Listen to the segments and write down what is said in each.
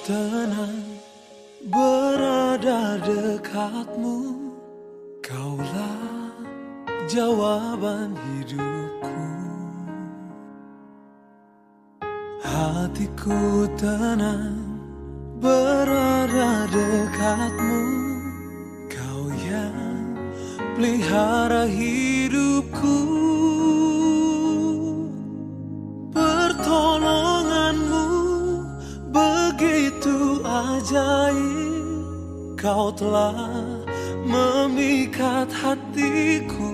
tenang berada dekatmu, kaulah jawaban hidupku. Hatiku tenang berada dekatmu, kau yang pelihara hidupku. Pertolonganmu begitu ajaib, kau telah memikat hatiku.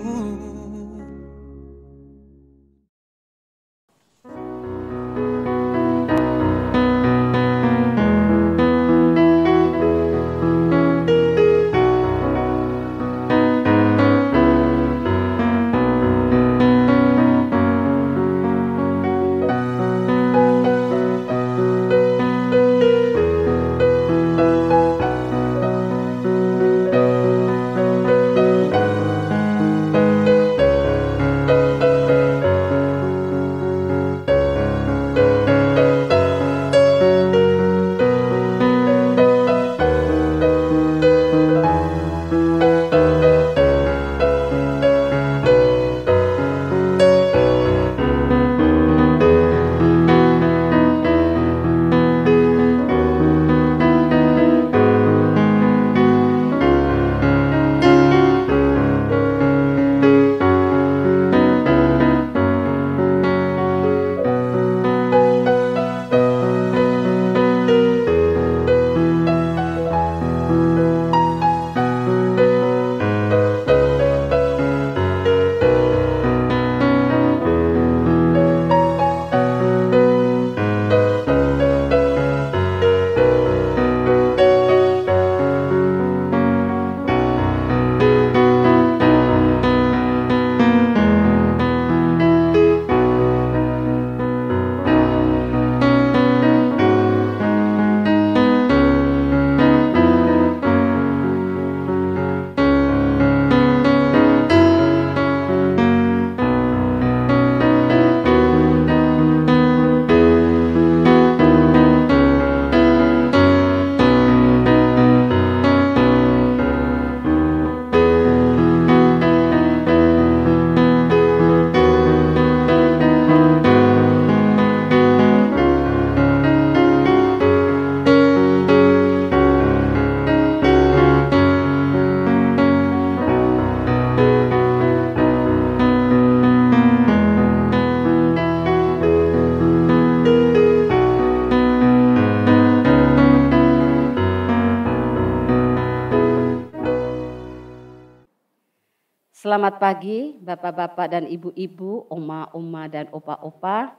Selamat pagi Bapak-Bapak dan Ibu-Ibu, Oma-Oma dan Opa-Opa.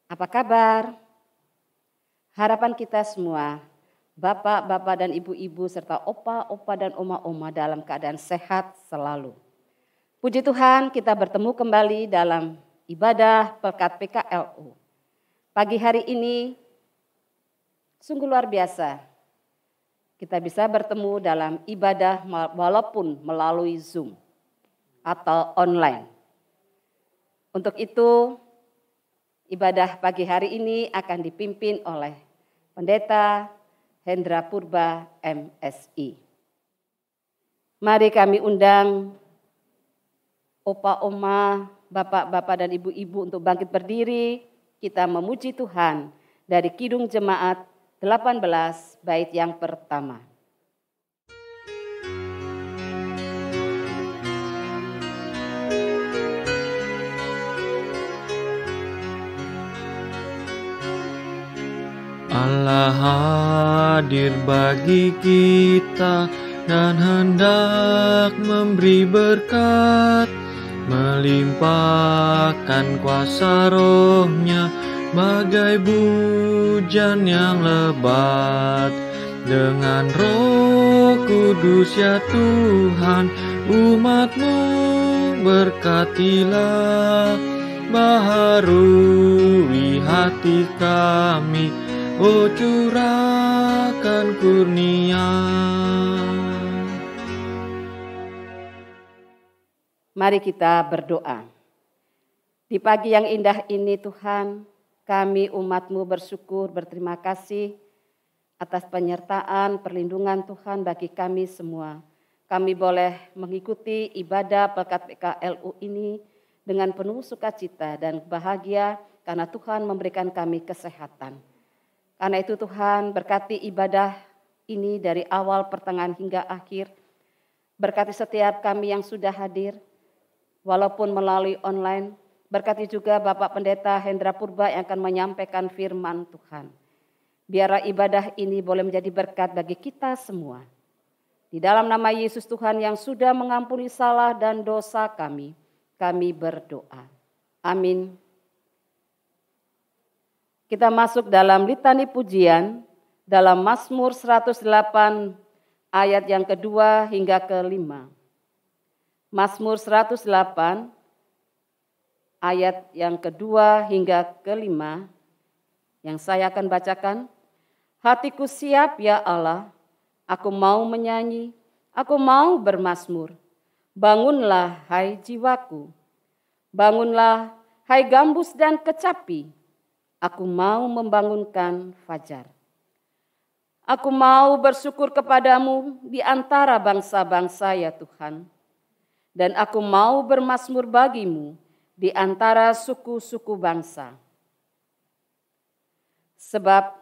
Apa kabar? Harapan kita semua, Bapak-Bapak dan Ibu-Ibu serta Opa-Opa dan Oma-Oma dalam keadaan sehat selalu. Puji Tuhan, kita bertemu kembali dalam ibadah Pekat PKLU. Pagi hari ini sungguh luar biasa. Kita bisa bertemu dalam ibadah walaupun melalui Zoom atau online. Untuk itu, ibadah pagi hari ini akan dipimpin oleh Pendeta Hendra Purba MSI. Mari kami undang Opa-Oma, Bapak-Bapak dan Ibu-Ibu untuk bangkit berdiri. Kita memuji Tuhan dari Kidung Jemaat 18 bait yang pertama. Allah hadir bagi kita dan hendak memberi berkat, melimpahkan kuasa rohnya bagai hujan yang lebat. Dengan Roh Kudus ya Tuhan, umat-Mu berkatilah, baharui hati kami, oh curahkan kurnia. Mari kita berdoa. Di pagi yang indah ini Tuhan, kami umat-Mu bersyukur, berterima kasih atas penyertaan, perlindungan Tuhan bagi kami semua. Kami boleh mengikuti ibadah pekat PKLU ini dengan penuh sukacita dan bahagia karena Tuhan memberikan kami kesehatan. Karena itu Tuhan berkati ibadah ini dari awal, pertengahan hingga akhir. Berkati setiap kami yang sudah hadir, walaupun melalui online. Berkati juga Bapak Pendeta Hendra Purba yang akan menyampaikan firman Tuhan. Biarlah ibadah ini boleh menjadi berkat bagi kita semua. Di dalam nama Yesus Tuhan yang sudah mengampuni salah dan dosa kami berdoa. Amin. Kita masuk dalam litani pujian dalam Mazmur 108 ayat yang kedua hingga kelima. Mazmur 108 ayat yang kedua hingga kelima yang saya akan bacakan. Hatiku siap ya Allah, aku mau menyanyi, aku mau bermazmur. Bangunlah hai jiwaku, bangunlah hai gambus dan kecapi, aku mau membangunkan fajar. Aku mau bersyukur kepadamu di antara bangsa-bangsa ya Tuhan. Dan aku mau bermazmur bagimu di antara suku-suku bangsa. Sebab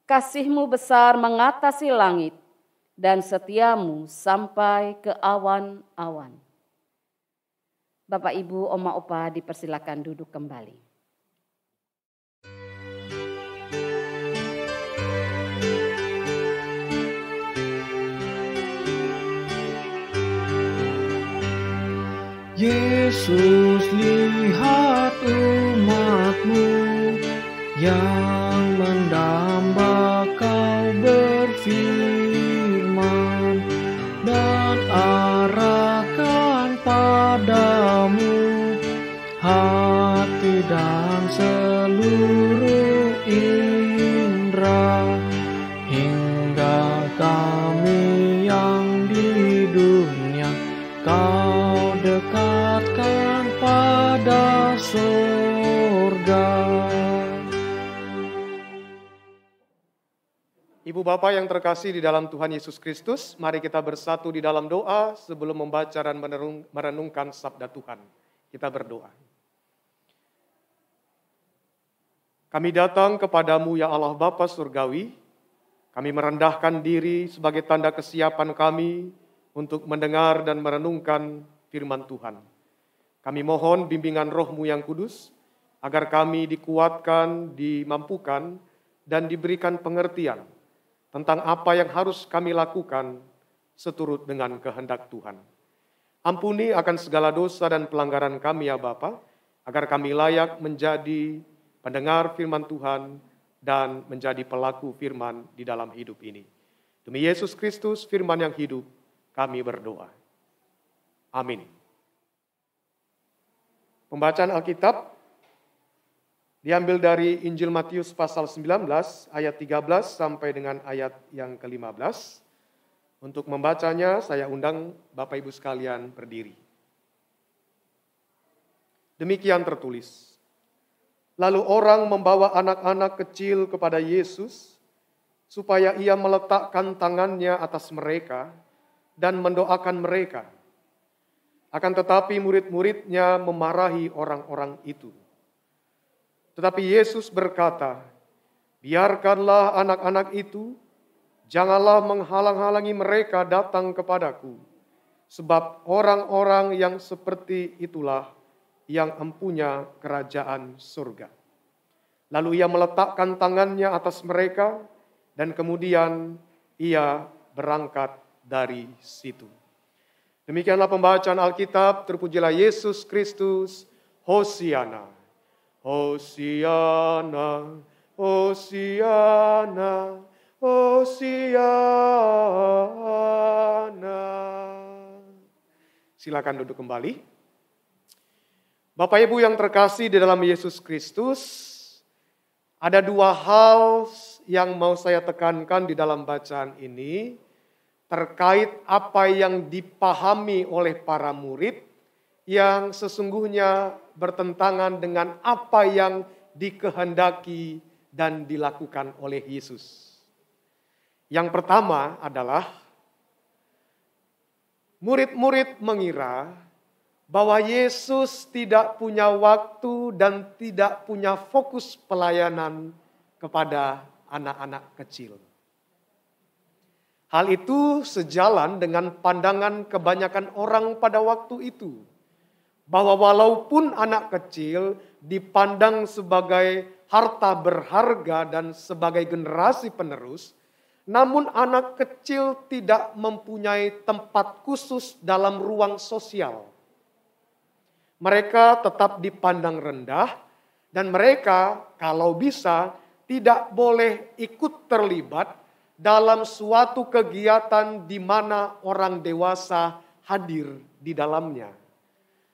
kasih-Mu besar mengatasi langit dan setia-Mu sampai ke awan-awan. Bapak, Ibu, Oma, Opa dipersilakan duduk kembali. Yesus, lihat umat-Mu yang mendamba Kau berfirman dan arahkan padamu hati dan seluruh indera, hingga kami yang di dunia Kau dekatkan pada surga. Ibu Bapak yang terkasih di dalam Tuhan Yesus Kristus, mari kita bersatu di dalam doa sebelum membaca dan merenungkan sabda Tuhan. Kita berdoa. Kami datang kepadamu ya Allah Bapa Surgawi, kami merendahkan diri sebagai tanda kesiapan kami untuk mendengar dan merenungkan firman Tuhan. Kami mohon bimbingan Roh-Mu yang kudus, agar kami dikuatkan, dimampukan, dan diberikan pengertian tentang apa yang harus kami lakukan seturut dengan kehendak Tuhan. Ampuni akan segala dosa dan pelanggaran kami ya Bapa, agar kami layak menjadi pendengar firman Tuhan dan menjadi pelaku firman di dalam hidup ini. Demi Yesus Kristus, firman yang hidup, kami berdoa. Amin. Pembacaan Alkitab diambil dari Injil Matius pasal 19 ayat 13 sampai dengan ayat yang ke-15. Untuk membacanya saya undang Bapak Ibu sekalian berdiri. Demikian tertulis. Lalu orang membawa anak-anak kecil kepada Yesus supaya ia meletakkan tangannya atas mereka dan mendoakan mereka. Akan tetapi murid-muridnya memarahi orang-orang itu. Tetapi Yesus berkata, biarkanlah anak-anak itu, janganlah menghalang-halangi mereka datang kepadaku, sebab orang-orang yang seperti itulah yang empunya kerajaan surga. Lalu ia meletakkan tangannya atas mereka, dan kemudian ia berangkat dari situ. Demikianlah pembacaan Alkitab, terpujilah Yesus Kristus, Hosiana. Hosiana, Hosiana, Hosiana. Silakan duduk kembali. Bapak Ibu yang terkasih di dalam Yesus Kristus, ada dua hal yang mau saya tekankan di dalam bacaan ini terkait apa yang dipahami oleh para murid yang sesungguhnya bertentangan dengan apa yang dikehendaki dan dilakukan oleh Yesus. Yang pertama adalah murid-murid mengira bahwa Yesus tidak punya waktu dan tidak punya fokus pelayanan kepada anak-anak kecil. Hal itu sejalan dengan pandangan kebanyakan orang pada waktu itu, bahwa walaupun anak kecil dipandang sebagai harta berharga dan sebagai generasi penerus, namun anak kecil tidak mempunyai tempat khusus dalam ruang sosial. Mereka tetap dipandang rendah dan mereka kalau bisa tidak boleh ikut terlibat dalam suatu kegiatan di mana orang dewasa hadir di dalamnya.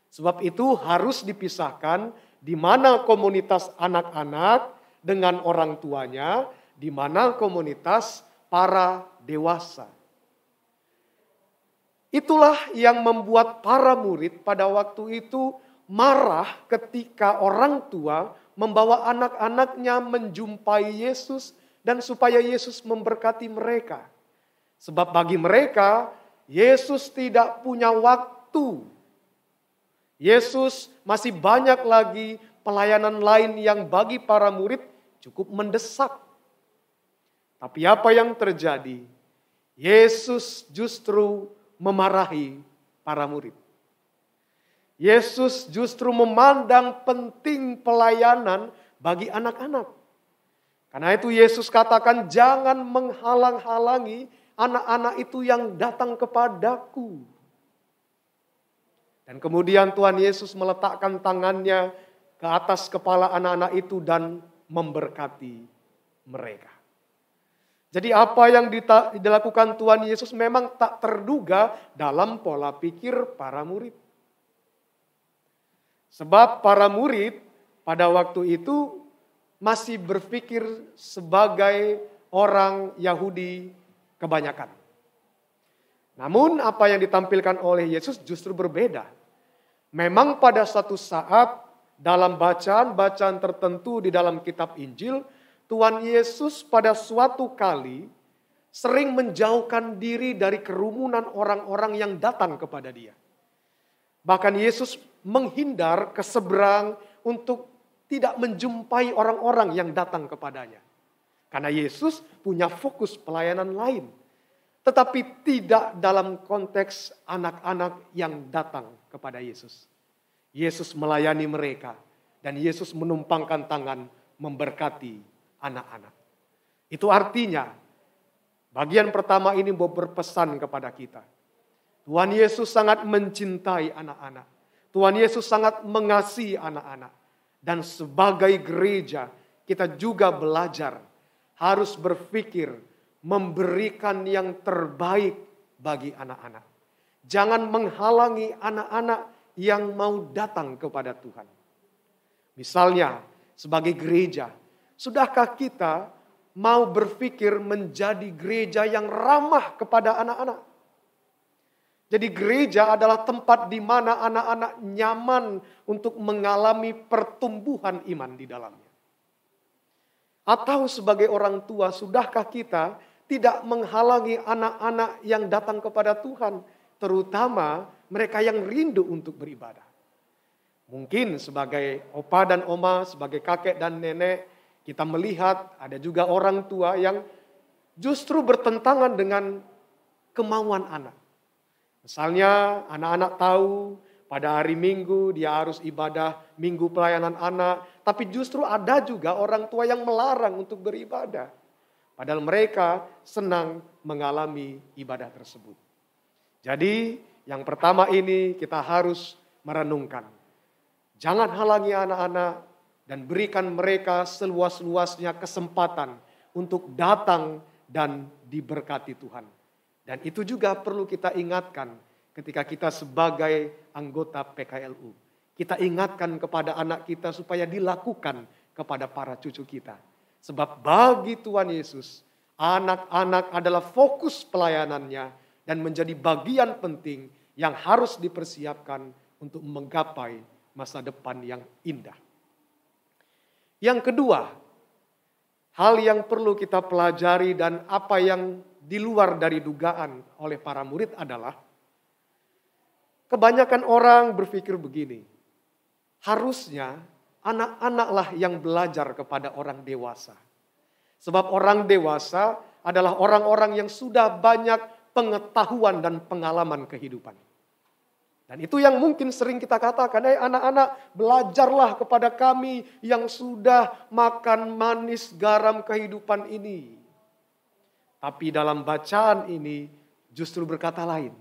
Sebab itu harus dipisahkan di mana komunitas anak-anak dengan orang tuanya, di mana komunitas para dewasa. Itulah yang membuat para murid pada waktu itu marah ketika orang tua membawa anak-anaknya menjumpai Yesus dan supaya Yesus memberkati mereka. Sebab bagi mereka, Yesus tidak punya waktu. Yesus masih banyak lagi pelayanan lain yang bagi para murid cukup mendesak. Tapi apa yang terjadi? Yesus justru memarahi para murid. Yesus justru memandang penting pelayanan bagi anak-anak. Karena itu Yesus katakan, jangan menghalang-halangi anak-anak itu yang datang kepadaku. Dan kemudian Tuhan Yesus meletakkan tangannya ke atas kepala anak-anak itu dan memberkati mereka. Jadi apa yang dilakukan Tuhan Yesus memang tak terduga dalam pola pikir para murid. Sebab para murid pada waktu itu masih berpikir sebagai orang Yahudi kebanyakan. Namun apa yang ditampilkan oleh Yesus justru berbeda. Memang pada suatu saat dalam bacaan-bacaan tertentu di dalam kitab Injil, Tuhan Yesus pada suatu kali sering menjauhkan diri dari kerumunan orang-orang yang datang kepada dia. Bahkan Yesus menghindar ke seberang untuk tidak menjumpai orang-orang yang datang kepadanya. Karena Yesus punya fokus pelayanan lain. Tetapi tidak dalam konteks anak-anak yang datang kepada Yesus. Yesus melayani mereka dan Yesus menumpangkan tangan memberkati anak-anak. Itu artinya bagian pertama ini berpesan kepada kita. Tuhan Yesus sangat mencintai anak-anak. Tuhan Yesus sangat mengasihi anak-anak. Dan sebagai gereja kita juga belajar harus berpikir memberikan yang terbaik bagi anak-anak. Jangan menghalangi anak-anak yang mau datang kepada Tuhan. Misalnya sebagai gereja, sudahkah kita mau berpikir menjadi gereja yang ramah kepada anak-anak? Jadi gereja adalah tempat di mana anak-anak nyaman untuk mengalami pertumbuhan iman di dalamnya. Atau sebagai orang tua, sudahkah kita tidak menghalangi anak-anak yang datang kepada Tuhan, terutama mereka yang rindu untuk beribadah? Mungkin sebagai opa dan oma, sebagai kakek dan nenek, kita melihat ada juga orang tua yang justru bertentangan dengan kemauan anak. Misalnya anak-anak tahu pada hari Minggu dia harus ibadah Minggu pelayanan anak. Tapi justru ada juga orang tua yang melarang untuk beribadah. Padahal mereka senang mengalami ibadah tersebut. Jadi yang pertama ini kita harus merenungkan. Jangan halangi anak-anak dan berikan mereka seluas-luasnya kesempatan untuk datang dan diberkati Tuhan. Dan itu juga perlu kita ingatkan ketika kita sebagai anggota PKLU. Kita ingatkan kepada anak kita supaya dilakukan kepada para cucu kita. Sebab bagi Tuhan Yesus, anak-anak adalah fokus pelayanannya dan menjadi bagian penting yang harus dipersiapkan untuk menggapai masa depan yang indah. Yang kedua, hal yang perlu kita pelajari dan apa yang di luar dari dugaan oleh para murid adalah kebanyakan orang berpikir begini, harusnya anak-anaklah yang belajar kepada orang dewasa. Sebab orang dewasa adalah orang-orang yang sudah banyak pengetahuan dan pengalaman kehidupan. Dan itu yang mungkin sering kita katakan, anak-anak belajarlah kepada kami yang sudah makan manis garam kehidupan ini. Tapi dalam bacaan ini justru berkata lain.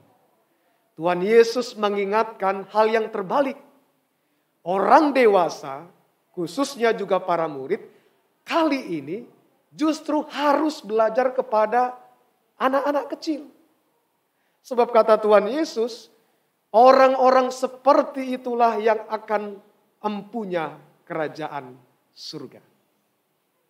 Tuhan Yesus mengingatkan hal yang terbalik. Orang dewasa, khususnya juga para murid, kali ini justru harus belajar kepada anak-anak kecil. Sebab kata Tuhan Yesus, orang-orang seperti itulah yang akan empunya kerajaan surga.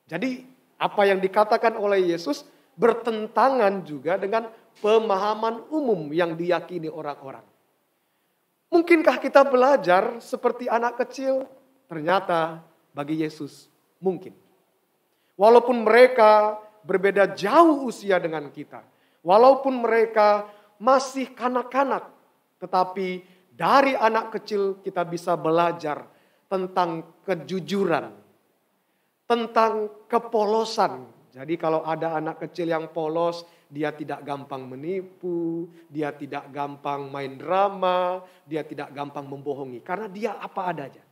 Jadi apa yang dikatakan oleh Yesus bertentangan juga dengan pemahaman umum yang diyakini orang-orang. Mungkinkah kita belajar seperti anak kecil? Ternyata bagi Yesus mungkin. Walaupun mereka berbeda jauh usia dengan kita. Walaupun mereka masih kanak-kanak. Tetapi dari anak kecil kita bisa belajar tentang kejujuran. Tentang kepolosan. Jadi kalau ada anak kecil yang polos, dia tidak gampang menipu, dia tidak gampang main drama, dia tidak gampang membohongi. Karena dia apa adanya.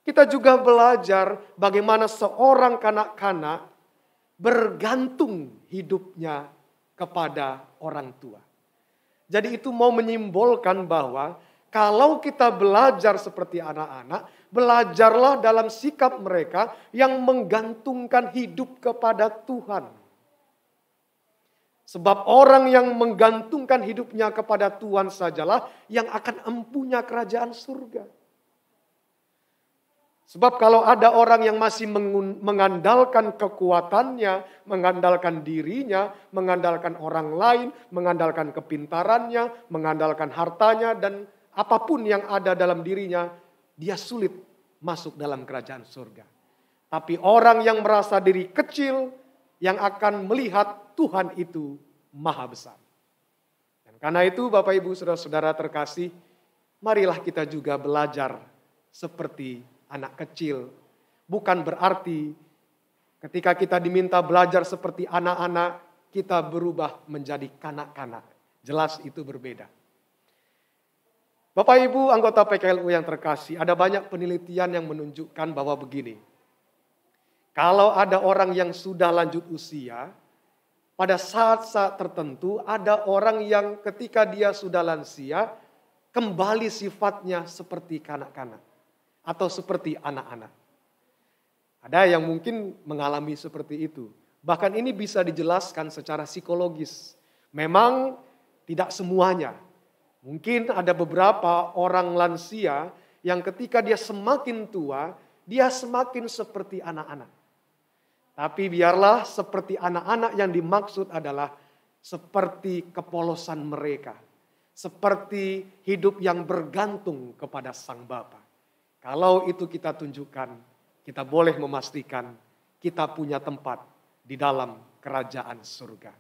Kita juga belajar bagaimana seorang kanak-kanak bergantung hidupnya kepada orang tua. Jadi itu mau menyimbolkan bahwa kalau kita belajar seperti anak-anak, belajarlah dalam sikap mereka yang menggantungkan hidup kepada Tuhan. Sebab orang yang menggantungkan hidupnya kepada Tuhan sajalah yang akan empunya kerajaan surga. Sebab kalau ada orang yang masih mengandalkan kekuatannya, mengandalkan dirinya, mengandalkan orang lain, mengandalkan kepintarannya, mengandalkan hartanya dan apapun yang ada dalam dirinya, dia sulit masuk dalam kerajaan surga. Tapi orang yang merasa diri kecil, yang akan melihat Tuhan itu maha besar. Dan karena itu Bapak Ibu Saudara-saudara terkasih, marilah kita juga belajar seperti anak kecil. Bukan berarti ketika kita diminta belajar seperti anak-anak, kita berubah menjadi kanak-kanak. Jelas itu berbeda. Bapak Ibu anggota PKLU yang terkasih, ada banyak penelitian yang menunjukkan bahwa begini. Kalau ada orang yang sudah lanjut usia, pada saat-saat tertentu ada orang yang ketika dia sudah lansia, kembali sifatnya seperti kanak-kanak atau seperti anak-anak. Ada yang mungkin mengalami seperti itu. Bahkan ini bisa dijelaskan secara psikologis. Memang tidak semuanya. Mungkin ada beberapa orang lansia yang ketika dia semakin tua, dia semakin seperti anak-anak. Tapi biarlah seperti anak-anak yang dimaksud adalah seperti kepolosan mereka. Seperti hidup yang bergantung kepada Sang Bapa. Kalau itu kita tunjukkan, kita boleh memastikan kita punya tempat di dalam kerajaan surga.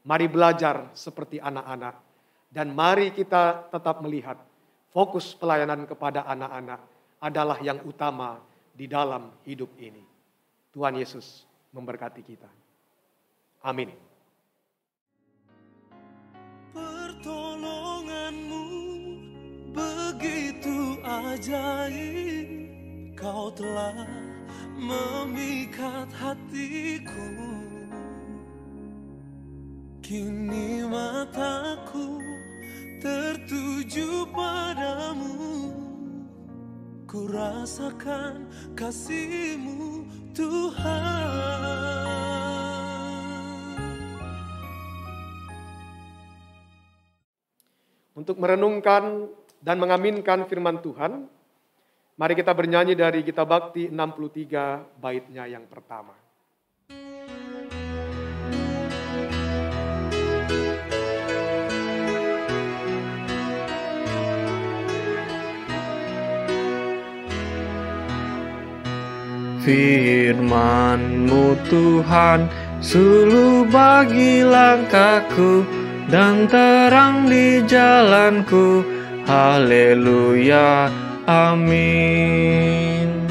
Mari belajar seperti anak-anak. Dan mari kita tetap melihat fokus pelayanan kepada anak-anak adalah yang utama di dalam hidup ini. Tuhan Yesus memberkati kita. Amin. Pertolonganmu begitu ajaib, kau telah memikat hatiku. Kini mataku tertuju padamu, ku rasakan kasih-Mu Tuhan. Untuk merenungkan dan mengaminkan firman Tuhan, mari kita bernyanyi dari Kitab Bakti 63 baitnya yang pertama. Firman-Mu Tuhan, suluh bagi langkahku dan terang di jalanku. Haleluya, amin.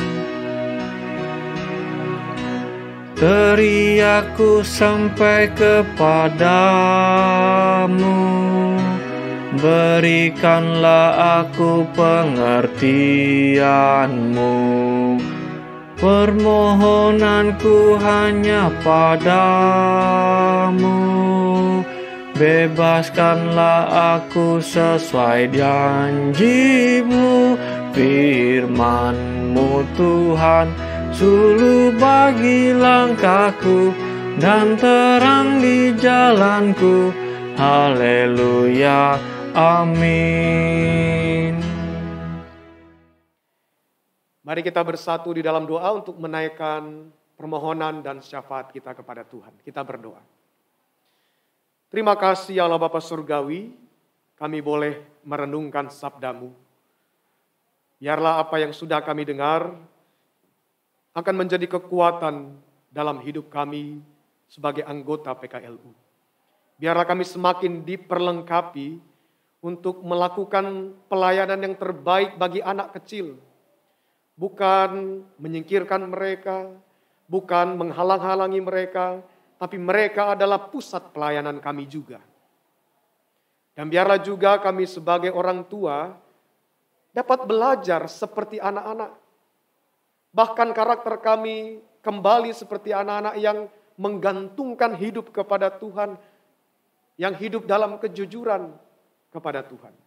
Teriakku sampai kepadamu, berikanlah aku pengertian-Mu. Permohonanku hanya padamu, bebaskanlah aku sesuai janji-Mu. Firman-Mu Tuhan, suluh bagi langkahku dan terang di jalanku. Haleluya, amin. Mari kita bersatu di dalam doa untuk menaikkan permohonan dan syafaat kita kepada Tuhan. Kita berdoa. Terima kasih ya Allah Bapa Surgawi, kami boleh merenungkan sabda-Mu. Biarlah apa yang sudah kami dengar akan menjadi kekuatan dalam hidup kami sebagai anggota PKLU. Biarlah kami semakin diperlengkapi untuk melakukan pelayanan yang terbaik bagi anak kecil. Bukan menyingkirkan mereka, bukan menghalang-halangi mereka, tapi mereka adalah pusat pelayanan kami juga. Dan biarlah juga kami sebagai orang tua dapat belajar seperti anak-anak. Bahkan karakter kami kembali seperti anak-anak yang menggantungkan hidup kepada Tuhan, yang hidup dalam kejujuran kepada Tuhan.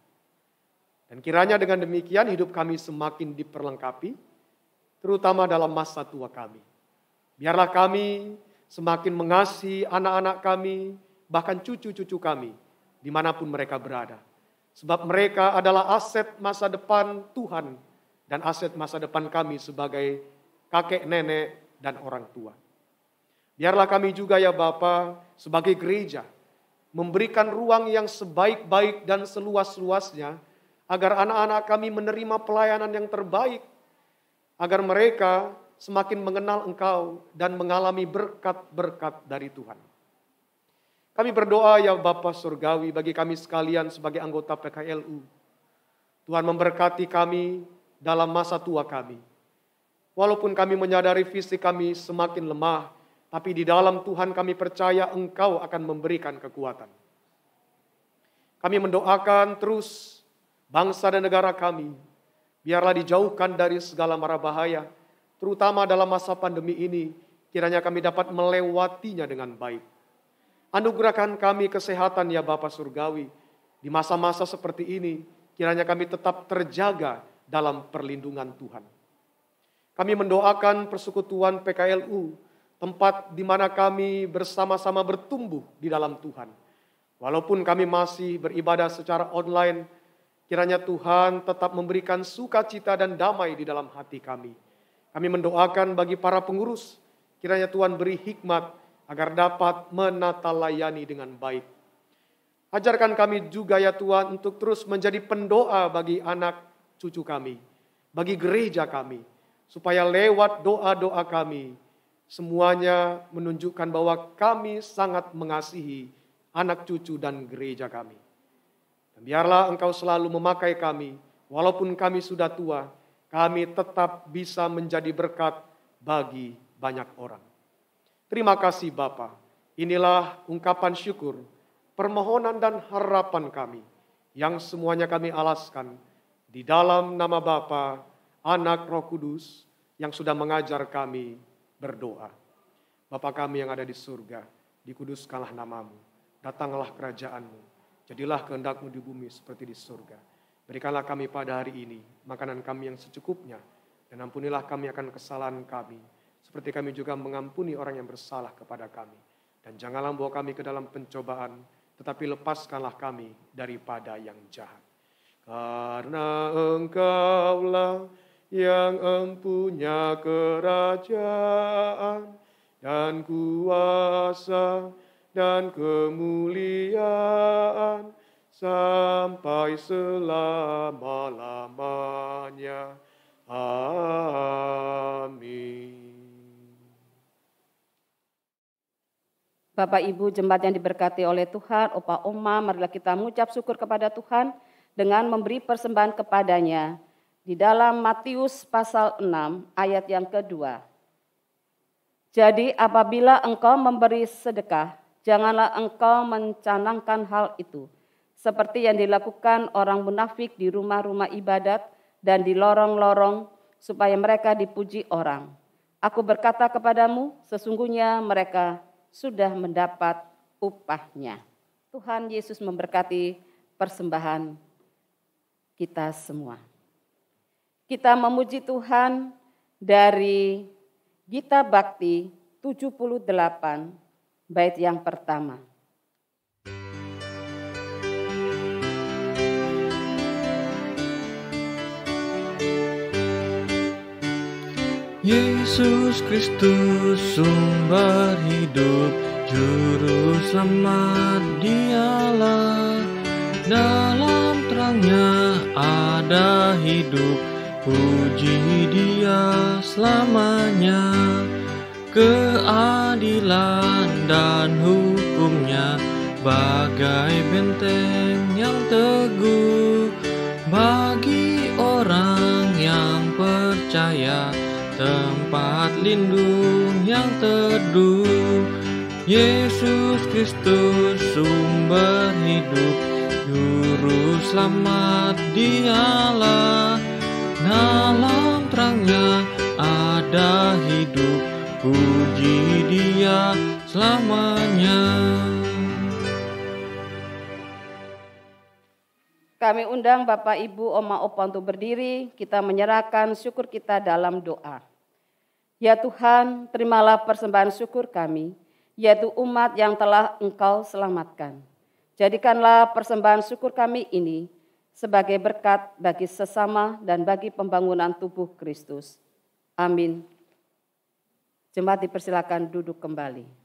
Dan kiranya dengan demikian hidup kami semakin diperlengkapi, terutama dalam masa tua kami. Biarlah kami semakin mengasihi anak-anak kami, bahkan cucu-cucu kami, dimanapun mereka berada. Sebab mereka adalah aset masa depan Tuhan dan aset masa depan kami sebagai kakek, nenek, dan orang tua. Biarlah kami juga ya Bapa, sebagai gereja, memberikan ruang yang sebaik-baik dan seluas-luasnya, agar anak-anak kami menerima pelayanan yang terbaik, agar mereka semakin mengenal Engkau dan mengalami berkat-berkat dari Tuhan. Kami berdoa ya Bapa Surgawi bagi kami sekalian sebagai anggota PKLU. Tuhan memberkati kami dalam masa tua kami. Walaupun kami menyadari fisik kami semakin lemah, tapi di dalam Tuhan kami percaya Engkau akan memberikan kekuatan. Kami mendoakan terus bangsa dan negara kami, biarlah dijauhkan dari segala mara bahaya, terutama dalam masa pandemi ini, kiranya kami dapat melewatinya dengan baik. Anugerahkan kami kesehatan ya Bapa Surgawi, di masa-masa seperti ini, kiranya kami tetap terjaga dalam perlindungan Tuhan. Kami mendoakan persekutuan PKLU, tempat di mana kami bersama-sama bertumbuh di dalam Tuhan. Walaupun kami masih beribadah secara online, kiranya Tuhan tetap memberikan sukacita dan damai di dalam hati kami. Kami mendoakan bagi para pengurus, kiranya Tuhan beri hikmat agar dapat menata layani dengan baik. Ajarkan kami juga ya Tuhan untuk terus menjadi pendoa bagi anak cucu kami, bagi gereja kami, supaya lewat doa-doa kami, semuanya menunjukkan bahwa kami sangat mengasihi anak cucu dan gereja kami. Biarlah Engkau selalu memakai kami, walaupun kami sudah tua, kami tetap bisa menjadi berkat bagi banyak orang. Terima kasih Bapa. Inilah ungkapan syukur, permohonan dan harapan kami, yang semuanya kami alaskan di dalam nama Bapa, Anak, Roh Kudus, yang sudah mengajar kami berdoa. Bapa kami yang ada di surga, dikuduskanlah namamu, datanglah kerajaan-Mu. Jadilah kehendak-Mu di bumi seperti di surga. Berikanlah kami pada hari ini makanan kami yang secukupnya. Dan ampunilah kami akan kesalahan kami. Seperti kami juga mengampuni orang yang bersalah kepada kami. Dan janganlah bawa kami ke dalam pencobaan. Tetapi lepaskanlah kami daripada yang jahat. Karena Engkaulah yang empunya kerajaan dan kuasa dan kemuliaan sampai selama-lamanya. Amin. Bapak Ibu jemaat yang diberkati oleh Tuhan, Opa Oma, marilah kita mengucap syukur kepada Tuhan dengan memberi persembahan kepadanya. Di dalam Matius pasal 6 ayat yang kedua. Jadi apabila engkau memberi sedekah, janganlah engkau mencanangkan hal itu, seperti yang dilakukan orang munafik di rumah-rumah ibadat dan di lorong-lorong, supaya mereka dipuji orang. Aku berkata kepadamu, sesungguhnya mereka sudah mendapat upahnya. Tuhan Yesus memberkati persembahan kita semua. Kita memuji Tuhan dari Gita Bakti 78, bait yang pertama. Yesus Kristus sumber hidup, juru selamat Dialah. Dalam terangnya ada hidup, puji Dia selamanya. Keadilan dan hukumnya bagai benteng yang teguh bagi orang yang percaya, tempat lindung yang teduh. Yesus Kristus sumber hidup, juru selamat Dialah. Dalam terangnya ada hidup, puji Dia selamanya. Kami undang Bapak, Ibu, Oma, Opa untuk berdiri, kita menyerahkan syukur kita dalam doa. Ya Tuhan, terimalah persembahan syukur kami, yaitu umat yang telah Engkau selamatkan. Jadikanlah persembahan syukur kami ini sebagai berkat bagi sesama dan bagi pembangunan tubuh Kristus. Amin. Jemaat dipersilakan duduk kembali.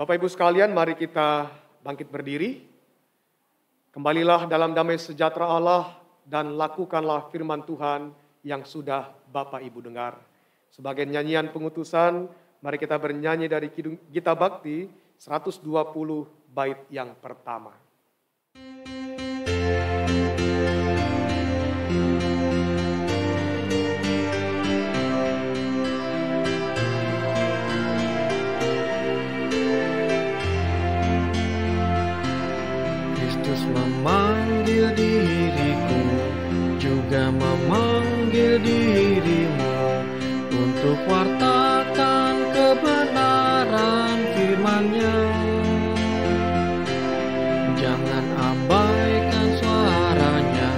Bapak Ibu sekalian, mari kita bangkit berdiri. Kembalilah dalam damai sejahtera Allah dan lakukanlah firman Tuhan yang sudah Bapak Ibu dengar. Sebagai nyanyian pengutusan, mari kita bernyanyi dari Gita Bakti 120 bait yang pertama. Memanggil diriku, juga memanggil dirimu, untuk wartakan kebenaran firman-Nya. Jangan abaikan suaranya,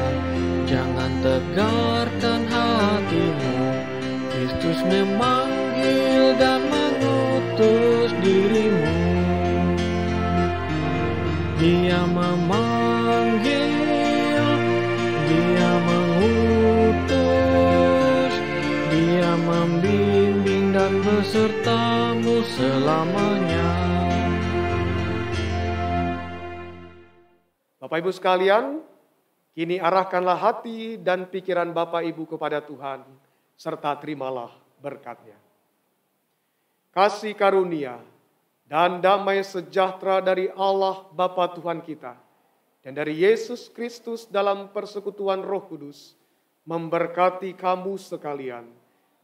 jangan tegarkan hatimu. Kristus memanggil dan mengutus dirimu. Dia memanggil, Dia mengutus, Dia membimbing dan besertamu selamanya. Bapak Ibu sekalian, kini arahkanlah hati dan pikiran Bapak Ibu kepada Tuhan, serta terimalah berkat-Nya. Kasih karunia dan damai sejahtera dari Allah Bapa Tuhan kita, dan dari Yesus Kristus dalam persekutuan Roh Kudus memberkati kamu sekalian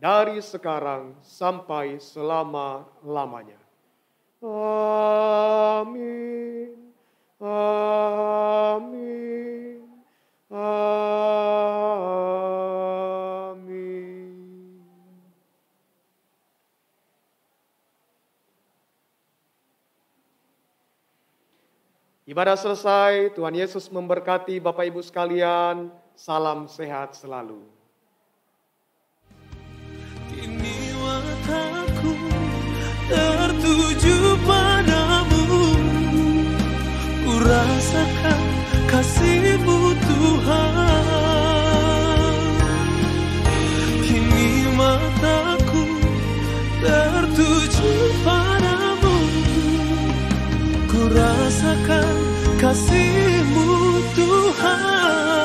dari sekarang sampai selama-lamanya. Amin. Amin. Amin. Ibadah selesai, Tuhan Yesus memberkati Bapak Ibu sekalian. Salam sehat selalu. Kini mataku tertuju padamu, ku rasakan kasih-Mu Tuhan. Kini mataku tertuju padamu, ku rasakan kasih-Mu Tuhan.